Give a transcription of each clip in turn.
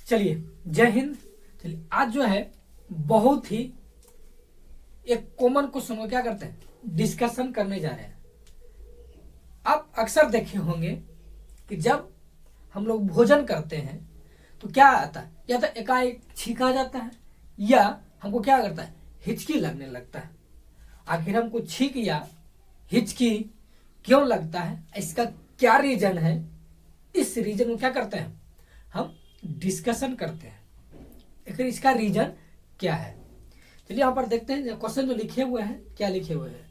चलिए जय हिंद। चलिए आज जो है बहुत ही एक कॉमन क्वेश्चन को क्या करते हैं डिस्कशन करने जा रहे हैं। आप अक्सर देखे होंगे कि जब हम लोग भोजन करते हैं तो क्या आता है, या तो एकाएक छींक आ जाता है या हमको क्या करता है हिचकी लगने लगता है। आखिर हमको छींक या हिचकी क्यों लगता है, इसका क्या रीजन है, इस रीजन को क्या करते हैं हम डिस्कशन करते हैं। आखिर इसका रीजन क्या है। चलिए यहाँ पर देखते हैं क्वेश्चन जो लिखे हुए हैं, क्या लिखे हुए हैं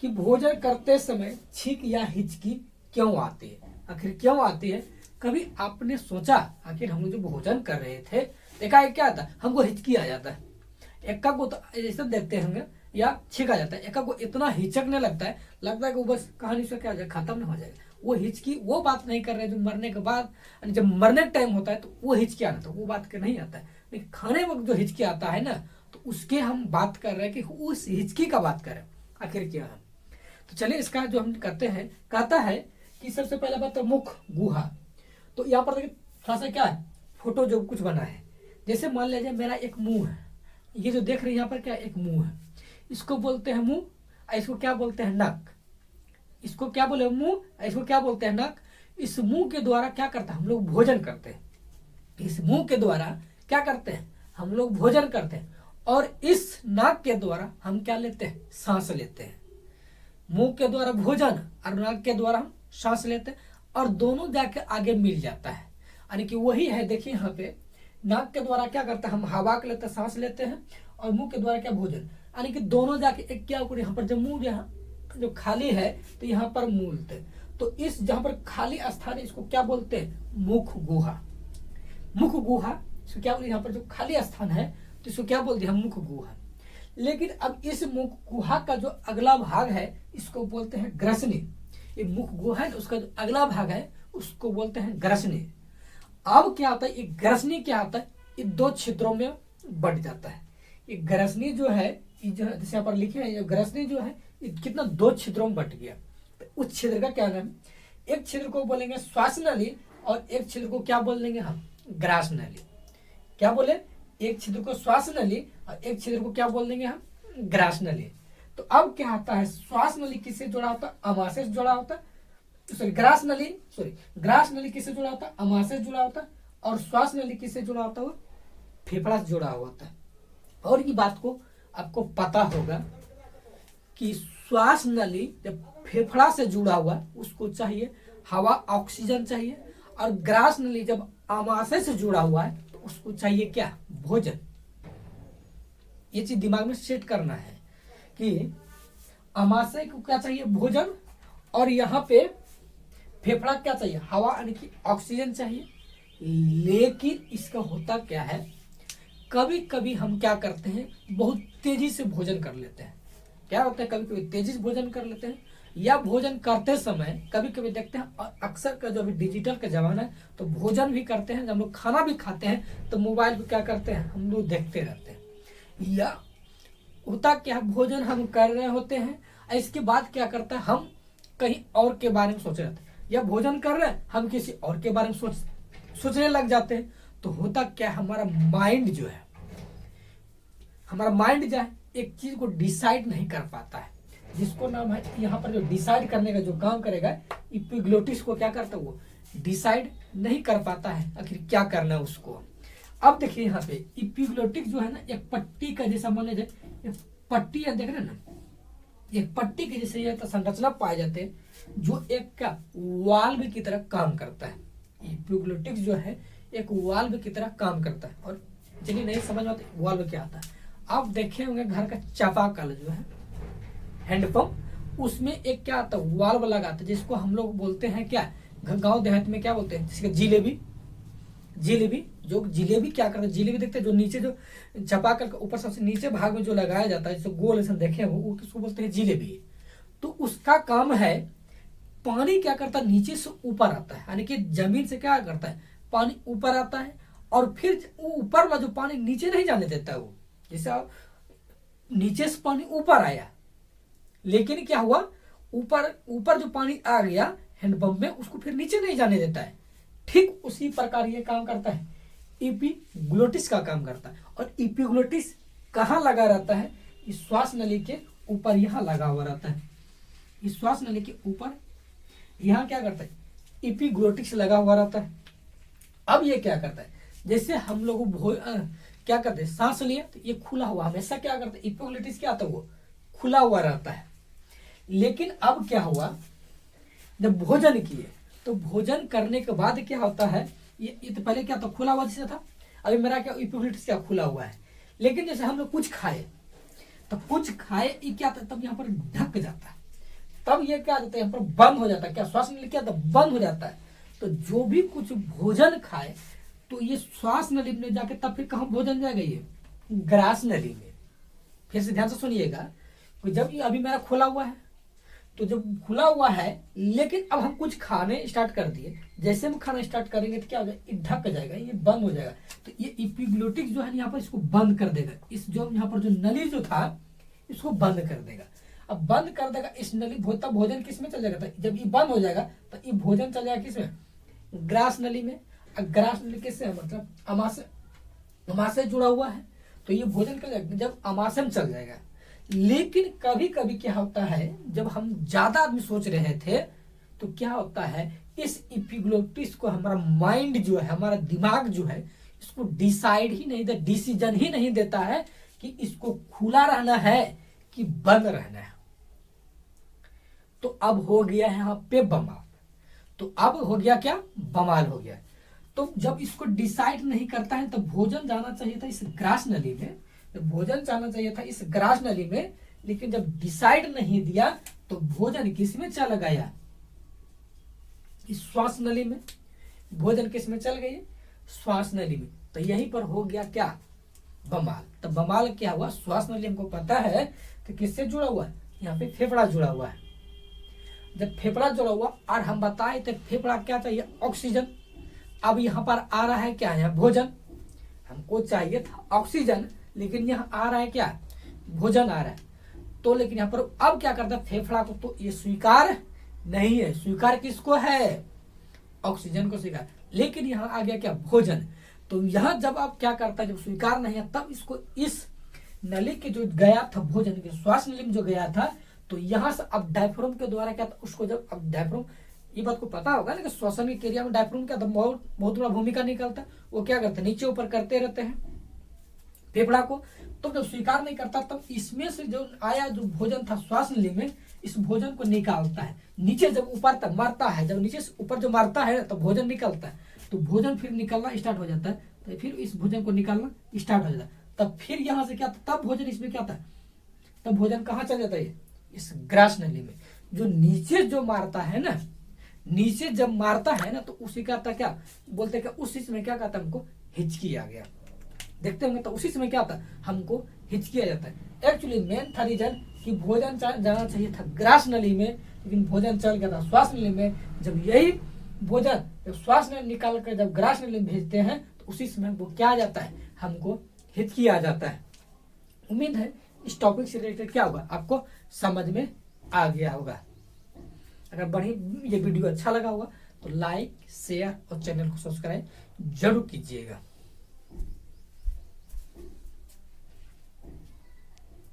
कि भोजन करते समय छींक या हिचकी क्यों आती है। आखिर क्यों आती है, कभी आपने सोचा आखिर हम लोग जो भोजन कर रहे थे एकाएक क्या आता है हमको हिचकी आ जाता है। एका को तो ऐसे देखते होंगे या छींक आ जाता है, एका को इतना हिचकने लगता है कि वो बस कहानी से क्या हो जाएगा खत्म नहीं हो जाएगा। वो हिचकी वो बात नहीं कर रहे जो मरने के बाद, जब मरने का टाइम होता है तो वो हिचकी आना था, वो बात के नहीं आता है। लेकिन खाने वक्त जो हिचकी आता है ना तो उसके हम बात कर रहे हैं कि उस हिचकी का बात करें आखिर क्या है। तो चलिए इसका जो हम करते हैं कहता है कि सबसे पहला बात तो मुख गुहा। तो यहाँ पर देखिए थोड़ा सा क्या है फोटो जो कुछ बना है, जैसे मान लीजिए मेरा एक मुंह है, ये जो देख रहे हैं यहाँ पर क्या एक मुंह है, इसको बोलते हैं मुंह, इसको क्या बोलते हैं नक। इसको क्या बोले मुंह, इसको क्या बोलते हैं नक। इस मुंह के द्वारा क्या करते हैं हम लोग भोजन करते हैं। इस मुंह के द्वारा क्या करते हैं हम लोग भोजन करते हैं, और इस नाक के द्वारा हम क्या लेते हैं सांस लेते हैं। मुंह के द्वारा भोजन और नाक के द्वारा हम सांस लेते हैं, और दोनों जाके आगे मिल जाता है। यानी कि वही है, देखिए यहाँ पे नाक के द्वारा क्या करता है हम हवा के लेते सांस लेते हैं, और मुंह के द्वारा क्या भोजन, यानी कि दोनों जाके एक क्या ऊपर यहाँ पर जब मुंह जो खाली है तो यहाँ पर मूलते, तो इस जहां पर खाली स्थान है इसको क्या बोलते हैं मुख गुहा। मुख गुहा इसको क्या बोलते हैं, यहाँ पर जो खाली स्थान है तो इसको क्या बोलते हैं मुख गुहा। लेकिन अब इस मुख गुहा का जो अगला भाग है इसको बोलते हैं ग्रसनी। ये मुख गुहा है उसका जो अगला भाग है उसको बोलते हैं ग्रसनी। अब क्या होता है ये ग्रसनी क्या होता है, ये दो छिद्रों में बट जाता है। ये ग्रसनी जो है जैसे यहाँ पर लिखे हैं, ये ग्रसनी जो है ये कितना दो छिद्रों में बट गया। तो उस छिद्र का क्या नाम है, एक छिद्र को बोलेंगे श्वास नली और एक छिद्र को क्या बोल देंगे हम ग्रास नली। क्या बोले, एक छिद्र को श्वास नली और एक छिद्र को क्या बोल देंगे हम ग्रास नली। तो अब क्या आता है श्वास नली किससे जुड़ा होता है अमाशय से जुड़ा होता है, ग्रास नली किससे जुड़ा होता है अमाशय से जुड़ा होता है, और श्वास नली किससे जुड़ा होता है वो फेफड़ा से जुड़ा हुआ होता है। और ये बात को आपको पता होगा कि श्वास नली जब फेफड़ा से जुड़ा हुआ उसको चाहिए हवा ऑक्सीजन चाहिए, और ग्रास नली जब आमाशय से जुड़ा हुआ है तो उसको चाहिए क्या भोजन। ये चीज दिमाग में सेट करना है कि आमाशय को क्या चाहिए भोजन, और यहाँ पे फेफड़ा क्या चाहिए हवा यानी कि ऑक्सीजन चाहिए। लेकिन इसका होता क्या है कभी कभी हम क्या करते हैं बहुत तेजी से भोजन कर लेते हैं। क्या होता है कभी कभी तेजी से भोजन कर लेते हैं, या भोजन करते समय कभी कभी देखते हैं, और अक्सर का जो अभी डिजिटल का जमाना है तो भोजन भी करते हैं, जब हम लोग खाना भी खाते हैं तो मोबाइल पे क्या करते हैं हम लोग देखते रहते हैं। या होता क्या भोजन हम कर रहे होते हैं, इसके बाद क्या करता है हम कहीं और के बारे में सोच रहे थे, या भोजन कर रहे हैं हम किसी और के बारे में सोचने लग जाते हैं। तो होता क्या हमारा माइंड जो है एक चीज को डिसाइड नहीं कर पाता है, जिसको नाम है यहाँ पर जो डिसाइड करने का जो काम करेगा इपिग्लोटिस को क्या करता है वो डिसाइड नहीं कर पाता है आखिर क्या करना है उसको। अब देखिए यहाँ पे इपिग्लोटिक जो है ना एक पट्टी का जैसा मान लीजिए पट्टी है, देख रहे हैं ना एक पट्टी के जैसे ये संरचना पाए जाते हैं जो एक का वाल्व की तरह काम करता है। इपिग्लोटिक जो है एक वाल्व की तरह काम करता है। और चलिए नहीं समझ में आता वाल्व क्या आता है, आप देखे होंगे घर का चापाकल जो है हैंडपंप, उसमें एक क्या आता है वाल्व लगाता है जिसको हम लोग बोलते हैं क्या गांव देहात में क्या बोलते हैं जिसके जिलेबी। जो जिलेबी क्या करता है, जिलेबी देखते हैं जो नीचे जो चापाकल के ऊपर सबसे नीचे भाग में जो लगाया जाता है जिसको गोल ऐसा देखे वो किसको बोलते हैं जिलेबी। तो उसका काम है पानी क्या करता है नीचे से ऊपर आता है, यानी कि जमीन से क्या करता है पानी ऊपर आता है, और फिर ऊपर वाला जो पानी नीचे नहीं जाने देता है। वो जैसे नीचे से पानी ऊपर आया, लेकिन क्या हुआ ऊपर जो पानी आ गया हैंडपंप में उसको फिर नीचे नहीं जाने देता है। ठीक उसी प्रकार ये काम करता है इपिग्लोटिस का काम करता है। और इपिग्लोटिस कहाँ लगा रहता है? इस श्वास नली के ऊपर यहाँ लगा हुआ रहता है। इस श्वास नली के ऊपर यहाँ क्या करता है? इपिग्लोटिस लगा हुआ रहता है। अब ये क्या करता है? जैसे हम लोग क्या करते हैं, सांस लिया तो ये खुला हुआ, हमेशा क्या करता है, इपिग्लोटिस क्या आता है, वो खुला हुआ रहता है। लेकिन अब क्या हुआ, जब भोजन किए तो भोजन करने के बाद क्या होता है, ये तो पहले क्या था, खुला हुआ जैसे था, अभी मेरा क्या इपिग्लोटिस क्या खुला हुआ है। लेकिन जैसे हम लोग कुछ खाए तो कुछ खाए, ये क्या था, तब यहाँ पर ढक जाता है, तब ये क्या जाता है, यहाँ पर बंद हो जाता है, क्या श्वास नली क्या था, बंद हो जाता है। तो जो भी कुछ भोजन खाए तो ये श्वास नली में जाके तब फिर कहाँ भोजन जाएगा, ये ग्रास नली में। फिर से ध्यान से सुनिएगा, जब ये अभी मेरा खुला हुआ है, तो जब खुला हुआ है लेकिन अब हम कुछ खाने स्टार्ट कर दिए, जैसे हम खाना स्टार्ट करेंगे तो क्या हो जाएगा, ये ढक जाएगा, ये बंद हो जाएगा। तो ये इपिग्लोटिस जो है यहाँ पर इसको बंद कर देगा, इस जो यहाँ पर जो नली जो था इसको बंद कर देगा। अब बंद कर देगा इस नली, भोजन किस में चल जाएगा, जब ये बंद हो जाएगा तो ये भोजन चल जाएगा किसमें, ग्रास नली में। ग्रास नली किससे है, मतलब अमाशय जुड़ा हुआ है, तो ये भोजन कर जाएगा जब अमाशय में चल जाएगा। लेकिन कभी कभी क्या होता है, जब हम ज्यादा आदमी सोच रहे थे तो क्या होता है, इस इपिग्लोटिस को हमारा माइंड जो है, हमारा दिमाग जो है, इसको डिसाइड ही नहीं, डिसीजन ही नहीं देता है कि इसको खुला रहना है कि बंद रहना है। तो अब हो गया है यहाँ पे बमाल। तो अब हो गया क्या, बमाल हो गया। तो जब इसको डिसाइड नहीं करता है तो भोजन जाना चाहिए था इस ग्रास नली में, तो भोजन जाना चाहिए था इस ग्रास नली में, लेकिन जब डिसाइड नहीं दिया तो भोजन किस में चला गया, इस श्वास नली में। भोजन किस में चल गई, श्वास नली में। तो यहीं पर हो गया क्या, बमाल। तो बमाल क्या हुआ, श्वास नली हमको पता है तो किससे जुड़ा हुआ है, यहाँ पे फेफड़ा जुड़ा हुआ है। जब फेफड़ा जुड़ा हुआ और हम बताए तो फेफड़ा क्या चाहिए, ऑक्सीजन। अब यहाँ पर आ रहा है क्या, यहाँ भोजन, हमको चाहिए था ऑक्सीजन, लेकिन यहाँ आ रहा है क्या, भोजन आ रहा है। तो लेकिन यहाँ पर अब क्या करता है, फेफड़ा को तो ये स्वीकार नहीं है, स्वीकार किसको है, ऑक्सीजन को स्वीकार। लेकिन यहाँ आ गया क्या, भोजन। तो यहाँ जब आप क्या करता है, जब स्वीकार नहीं है तब इसको इस नली के जो गया था भोजन के श्वास नली में जो गया था, तो यहाँ से अब डायफ्राम के द्वारा क्या था, उसको जब अब डायफ्राम, ये बात को पता होगा ना कि श्वसन की क्रिया में डायफ्राम क्या था, बहुत बड़ा भूमिका निकलता है। वो क्या करते हैं, नीचे ऊपर करते रहते हैं फेफड़ा को। तो जब स्वीकार नहीं करता तब इसमें से जो आया जो भोजन था श्वास नली में, इस भोजन को निकालता है नीचे, जब ऊपर तक मारता है, जब नीचे से ऊपर जो मारता है तो भोजन निकलता है। तो भोजन फिर निकलना स्टार्ट हो जाता है, तो फिर इस भोजन को निकालना स्टार्ट हो जाता है। तब फिर यहाँ से क्या था, तब भोजन इसमें क्या था, तब भोजन कहाँ चल जाता है, इस ग्रास नली में। जो नीचे जो मारता है ना, नीचे जब मारता है ना, तो उसी का था क्या बोलते क्या, उसी समय क्या कहता है, हमको हिचकी आ गया। देखते होंगे तो उसी समय क्या आता है, हमको हिचकी आ जाता है। एक्चुअली मेन था रीजन कि भोजन जाना चाहिए था ग्रास नली में, लेकिन भोजन चल गया था श्वास नली में। जब यही भोजन जब श्वास नली निकाल कर जब ग्रास नली में भेजते हैं तो उसी समय वो क्या आ जाता है, हमको हिचकी आ जाता है। उम्मीद है इस टॉपिक से रिलेटेड क्या होगा, आपको समझ में आ गया होगा। अगर बढ़िया ये वीडियो अच्छा लगा होगा तो लाइक, शेयर और चैनल को सब्सक्राइब जरूर कीजिएगा।